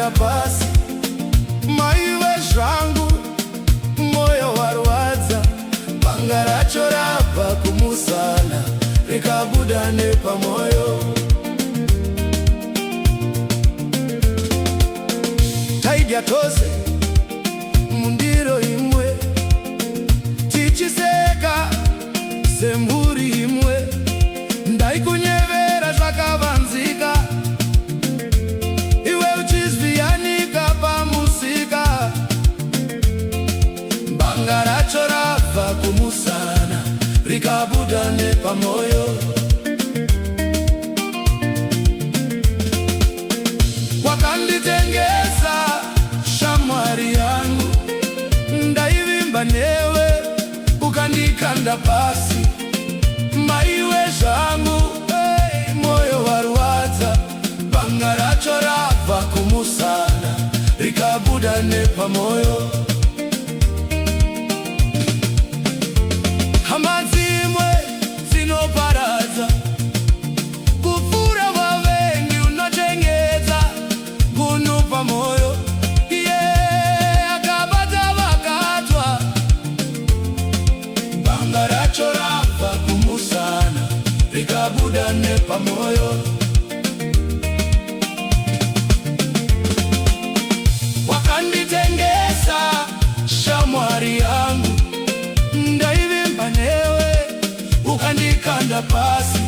ukandikanda pasi. Maiwe zvangu moyo warwadza, banga racho rabva kumusana rikabuda nepamoyo. Taidya tose mundiro imwe, tichiseka semhuri imwe. Ndaikunyevera zvakavanzika, iwe uchizviyanika pamusika. Banga racho rabva kumusana rikabuda nepamoyo. Wakanditengesa shamwari yangu, ndaivimba newe ukandikanda pasi. Maiwe zvangu moyo warwadza, banga racho rabva kumusana rikabuda nepamoyo. Hama dzimwe dzinoparadza, kupfuura vavengi unochengedza gunhu pamoyo. Iye akabata vakatwa, banga racho rabva kumusana rikabuda nepamoyo. Wakanditengesa shamwari yangu, ndaivimba newe ukandikanda pasi.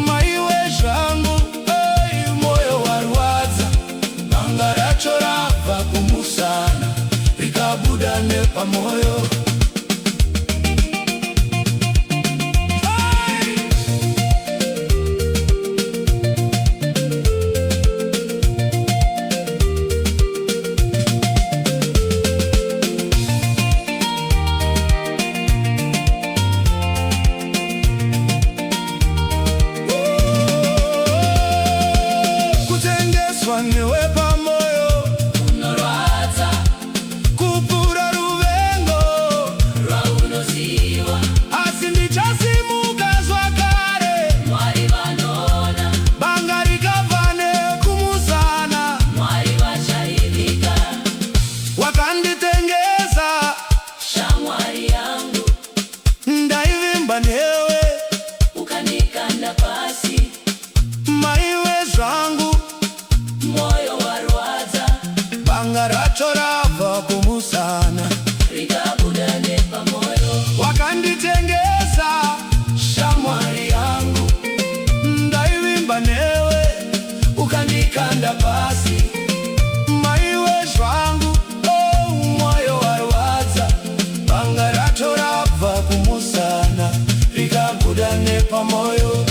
Maiwe zvangu moyo warwadza, banga racho rabva kumusana rikabuda nepamoyo. Newe pamoyo unorwadza, kupfuura ruvengo rwaunoziva. Asi ndichasimuka zvakare, Mwari vanoona. Banga rikabva nekumusana, Mwari vachaivika. Wakanditengesa shamwari yangu, ndaivimba newe ukandikanda pasi. Maiwe zvangu moyo warwadza, banga racho rabva kumusana rikabuda nepamoyo. Wakanditengesa shamwari yangu, ndaivimba newe ukandikanda pasi. Maiwe zvangu moyo warwadza, banga racho rabva kumusana rikabuda nepamoyo.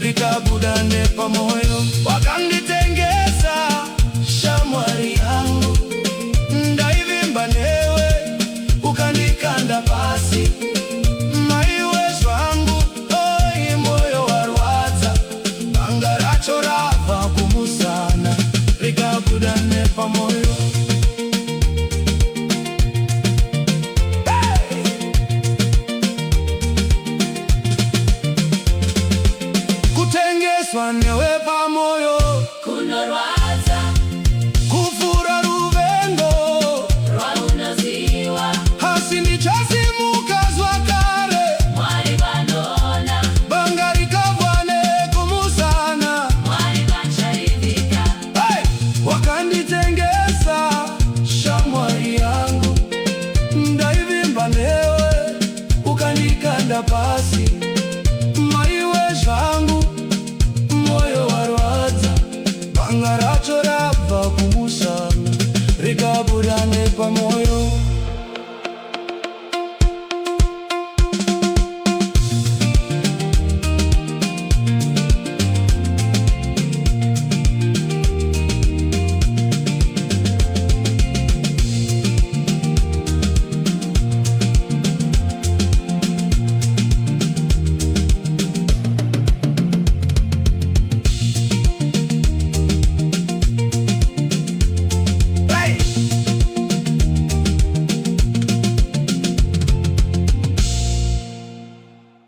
Rikabuda nepamoyo. Wakanditengesa shamwari yangu, ndaivimba newe ukandikanda pasi. Maiwe zvangu moyo warwadza, banga racho rabva kumusana rikabuda nepamoyo. Kutengeswa newe pamoyo kunorwadza, kupfuura ruvengo rwaunoziva. Asi ndichasimuka zvakare, Mwari vanoona. Banga rikabva nekumusana, Mwari vachaivika. Wakanditengesa shamwari yangu, ndaivimba newe ukandikanda pasi. Maiwe zvangu moyo warwadza, banga racho rabva kumusana rikabuda nepamoyo.